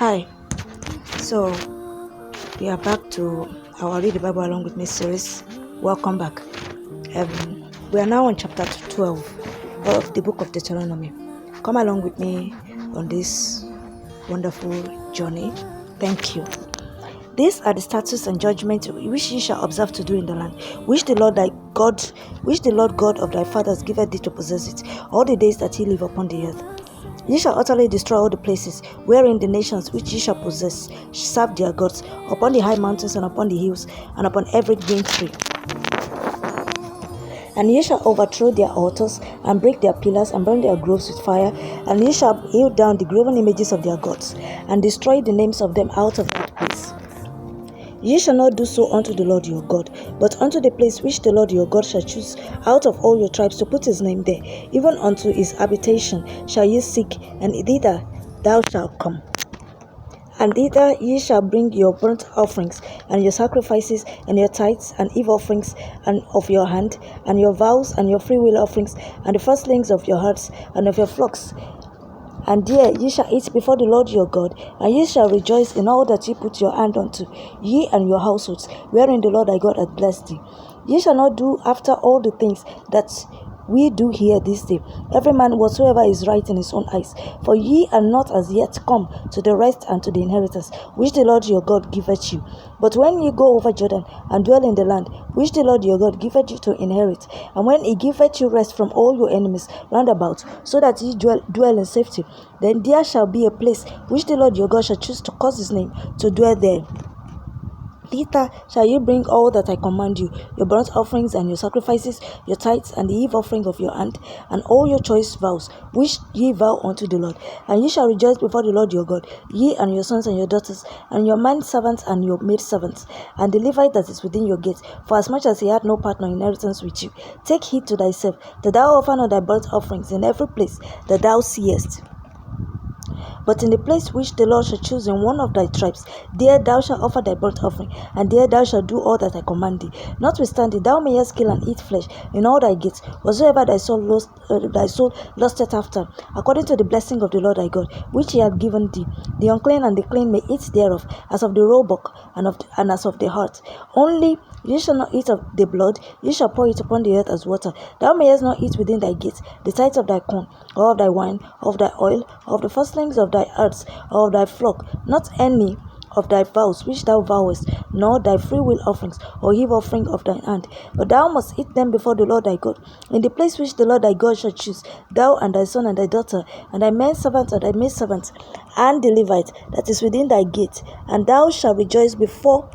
Hi, so we are back to our Read the Bible Along with Me series. Welcome back. We are now on chapter 12 of the book of Deuteronomy. Come along with me on this wonderful journey. Thank you. These are the statutes and judgments which ye shall observe to do in the land, which the Lord God of thy fathers giveth thee to possess it, all the days that ye live upon the earth. Ye shall utterly destroy all the places wherein the nations which ye shall possess serve their gods, upon the high mountains and upon the hills, and upon every green tree. And ye shall overthrow their altars, and break their pillars, and burn their groves with fire, and ye shall hew down the graven images of their gods, and destroy the names of them out of that place. Ye shall not do so unto the Lord your God, but unto the place which the Lord your God shall choose out of all your tribes to put his name there, even unto his habitation shall ye seek, and thither thou shalt come. And thither ye shall bring your burnt offerings, and your sacrifices, and your tithes, and eve offerings, and of your hand, and your vows, and your freewill offerings, and the firstlings of your herds, and of your flocks. And there ye shall eat before the Lord your God, and ye shall rejoice in all that ye put your hand unto, ye and your households, wherein the Lord thy God hath blessed thee. Ye shall not do after all the things that we do here this day, every man whatsoever is right in his own eyes. For ye are not as yet come to the rest and to the inheritance, which the Lord your God giveth you. But when ye go over Jordan, and dwell in the land, which the Lord your God giveth you to inherit, and when he giveth you rest from all your enemies round about, so that ye dwell in safety, then there shall be a place which the Lord your God shall choose to cause his name to dwell there. Thither shall ye bring all that I command you, your burnt offerings and your sacrifices, your tithes and the eve offering of your hand, and all your choice vows, which ye vow unto the Lord. And ye shall rejoice before the Lord your God, ye and your sons and your daughters, and your manservants and your maidservants, and the Levite that is within your gates, for as much as he had no part nor inheritance with you. Take heed to thyself, that thou offer not thy burnt offerings in every place that thou seest. But in the place which the Lord shall choose in one of thy tribes, there thou shalt offer thy burnt offering, and there thou shalt do all that I command thee. Notwithstanding, thou mayest kill and eat flesh in all thy gates, whatsoever thy soul lusteth after, according to the blessing of the Lord thy God, which he hath given thee. The unclean and the clean may eat thereof, as of the roebuck and as of the hart. Only ye shall not eat of the blood, ye shall pour it upon the earth as water. Thou mayest not eat within thy gates the tithes of thy corn, or of thy wine, of thy oil, of the firstlings of thy herds, or of thy flock, not any of thy vows which thou vowest, nor thy freewill offerings, or heave offering of thine hand. But thou must eat them before the Lord thy God, in the place which the Lord thy God shall choose, thou and thy son and thy daughter, and thy manservant and thy maidservant, and the Levite that is within thy gate. And thou shalt rejoice before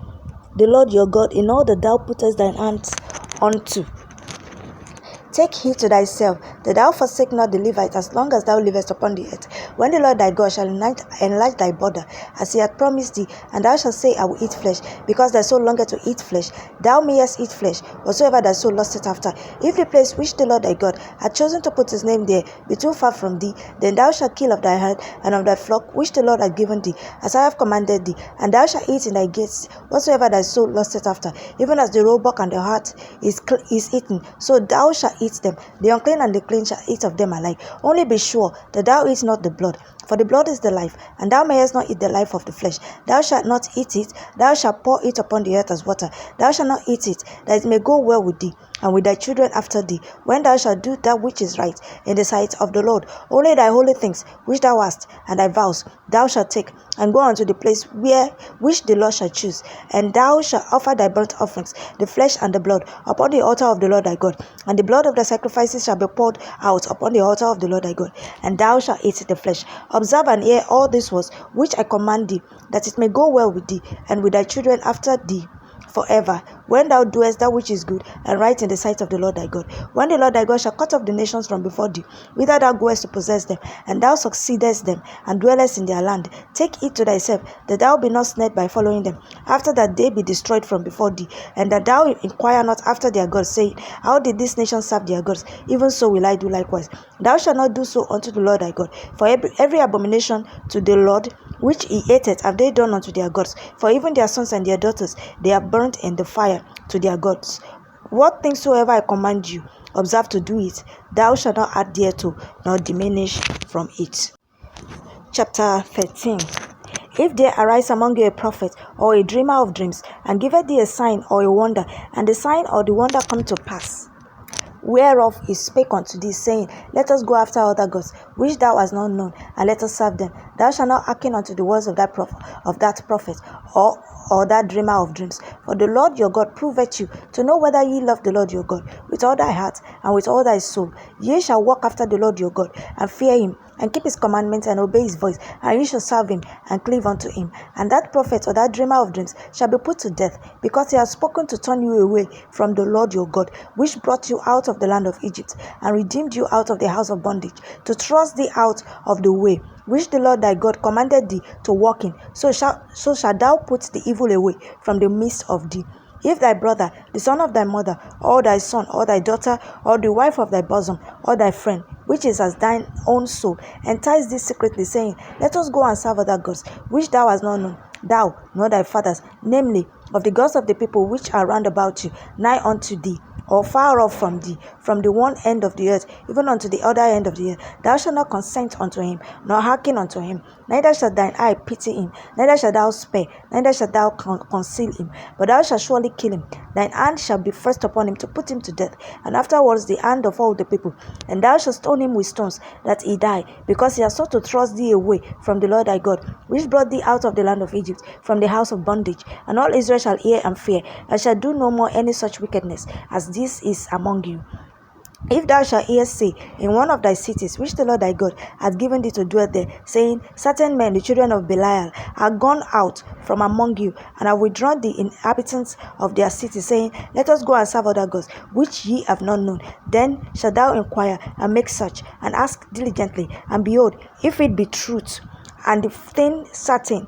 the Lord your God in all that thou puttest thine hands unto. Take heed to thyself, that thou forsake not the Levite as long as thou livest upon the earth. When the Lord thy God shall enlarge thy border, as he hath promised thee, and thou shalt say, I will eat flesh, because thy soul longeth to eat flesh, thou mayest eat flesh, whatsoever thy soul lusteth after. If the place which the Lord thy God hath chosen to put his name there be too far from thee, then thou shalt kill of thy herd and of thy flock which the Lord hath given thee, as I have commanded thee, and thou shalt eat in thy gates whatsoever thy soul lusteth after, even as the roebuck and the hart is eaten, so thou shalt eat them. The unclean and the clean shall eat of them alike. Only be sure that thou eat not the blood, for the blood is the life, and thou mayest not eat the life of the flesh. Thou shalt not eat it, thou shalt pour it upon the earth as water. Thou shalt not eat it, that it may go well with thee, and with thy children after thee, when thou shalt do that which is right in the sight of the Lord. Only thy holy things which thou hast, and thy vows, thou shalt take, and go unto the place which the Lord shall choose. And thou shalt offer thy burnt offerings, the flesh and the blood, upon the altar of the Lord thy God. And the blood of the sacrifices shall be poured out upon the altar of the Lord thy God. And thou shalt eat the flesh. Observe and hear all this words which I command thee, that it may go well with thee, and with thy children after thee forever, when thou doest that which is good and right in the sight of the Lord thy God. When the Lord thy God shall cut off the nations from before thee, whither thou goest to possess them, and thou succeedest them, and dwellest in their land, take heed to thyself, that thou be not snared by following them, after that they be destroyed from before thee, and that thou inquire not after their gods, saying, How did this nation serve their gods? Even so will I do likewise. Thou shalt not do so unto the Lord thy God, for every abomination to the Lord which he hateth have they done unto their gods, for even their sons and their daughters they have burnt in the fire to their gods. What things soever I command you, observe to do it. Thou shalt not add thereto, nor diminish from it. Chapter 13. If there arise among you a prophet or a dreamer of dreams, and giveth thee a sign or a wonder, and the sign or the wonder come to pass, whereof he spake unto thee, saying, Let us go after other gods, which thou hast not known, and let us serve them. Thou shalt not hearken unto the words of that prophet, or that dreamer of dreams. For the Lord your God proveth you, to know whether ye love the Lord your God with all thy heart and with all thy soul. Ye shall walk after the Lord your God, and fear him, and keep his commandments, and obey his voice, and ye shall serve him, and cleave unto him. And that prophet or that dreamer of dreams shall be put to death, because he has spoken to turn you away from the Lord your God, which brought you out of the land of Egypt, and redeemed you out of the house of bondage, to thrust thee out of the way which the Lord thy God commanded thee to walk in. So shalt thou put the evil away from the midst of thee. If thy brother, the son of thy mother, or thy son, or thy daughter, or the wife of thy bosom, or thy friend, which is as thine own soul, entice thee secretly, saying, Let us go and serve other gods, which thou hast not known, thou nor thy fathers, namely, of the gods of the people which are round about you, nigh unto thee, or far off from thee, from the one end of the earth even unto the other end of the earth, thou shalt not consent unto him, nor hearken unto him, neither shall thine eye pity him, neither shalt thou spare, neither shalt thou conceal him, but thou shalt surely kill him. Thine hand shall be first upon him to put him to death, and afterwards the hand of all the people. And thou shalt stone him with stones, that he die, because he has sought to thrust thee away from the Lord thy God, which brought thee out of the land of Egypt, from the house of bondage. And all Israel shall hear and fear, and shall do no more any such wickedness as this is among you. If thou shalt hear say in one of thy cities, which the Lord thy God hath given thee to dwell there, saying, Certain men, the children of Belial, are gone out from among you, and have withdrawn the inhabitants of their cities, saying, Let us go and serve other gods, which ye have not known. Then shalt thou inquire, and make search, and ask diligently, and behold, if it be truth, and the thing certain,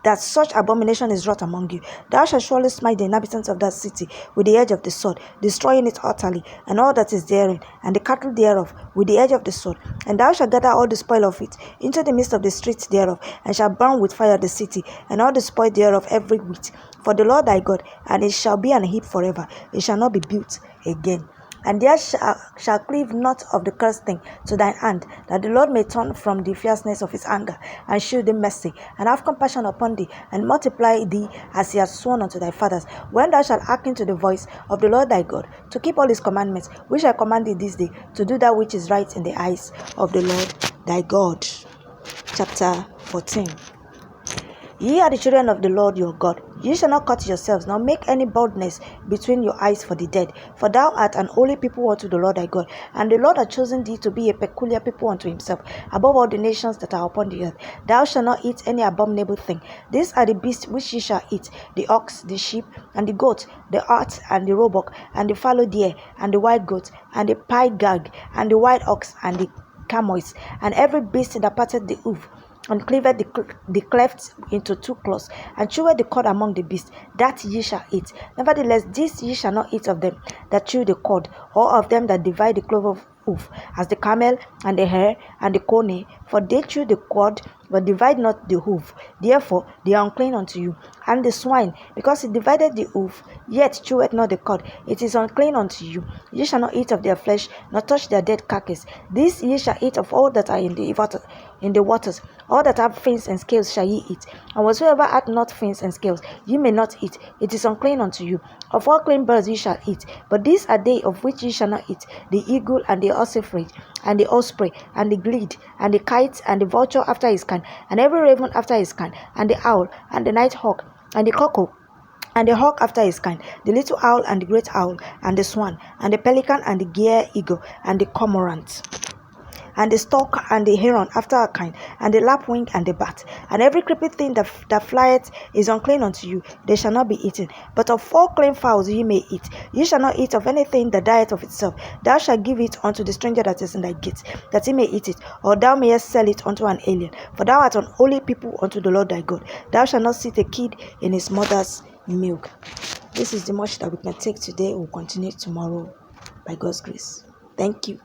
that such abomination is wrought among you, thou shalt surely smite the inhabitants of that city with the edge of the sword, destroying it utterly, and all that is therein, and the cattle thereof, with the edge of the sword. And thou shalt gather all the spoil of it into the midst of the streets thereof, and shalt burn with fire the city, and all the spoil thereof every whit, for the Lord thy God, and it shall be an heap forever, it shall not be built again. And there shall cleave not of the cursed thing to thine hand, that the Lord may turn from the fierceness of his anger, and shew thee mercy, and have compassion upon thee, and multiply thee as he hath sworn unto thy fathers, when thou shalt hearken to the voice of the Lord thy God, to keep all his commandments, which I command thee this day, to do that which is right in the eyes of the Lord thy God. Chapter 14. Ye are the children of the Lord your God. Ye shall not cut yourselves, nor make any baldness between your eyes for the dead. For thou art an holy people unto the Lord thy God, and the Lord hath chosen thee to be a peculiar people unto himself, above all the nations that are upon the earth. Thou shalt not eat any abominable thing. These are the beasts which ye shall eat: the ox, the sheep, and the goat, the hart, and the roebuck, and the fallow deer, and the wild goat, and the pygarg, and the wild ox, and the camois, and every beast that parted the hoof, and cleaved the cleft into two claws, and chewed the cord among the beasts, that ye shall eat. Nevertheless, this ye shall not eat of them that chew the cord, or of them that divide the clove of hoof, as the camel, and the hare, and the coney, for they chew the cord, but divide not the hoof. Therefore they are unclean unto you. And the swine, because it divided the hoof, yet cheweth not the cord, it is unclean unto you. Ye shall not eat of their flesh, nor touch their dead carcass. This ye shall eat of all that are in the waters. All that have fins and scales shall ye eat, and whatsoever hath not fins and scales ye may not eat, it is unclean unto you. Of all clean birds ye shall eat, but these are they of which ye shall not eat: the eagle, and the ossifrage, and the osprey, and the glede, and the kite, and the vulture after his kind, and every raven after his kind, and the owl, and the night hawk, and the cuckoo, and the hawk after his kind, the little owl, and the great owl, and the swan, and the pelican, and the gier eagle, and the cormorant, and the stork, and the heron after a kind, and the lapwing, and the bat, and every creeping thing that flieth is unclean unto you, they shall not be eaten. But of all clean fowls ye may eat. Ye shall not eat of anything that dieth of itself. Thou shalt give it unto the stranger that is in thy gates, that he may eat it, or thou mayest sell it unto an alien. For thou art an holy people unto the Lord thy God. Thou shalt not sit a kid in his mother's milk. This is the much that we can take today. We'll continue tomorrow by God's grace. Thank you.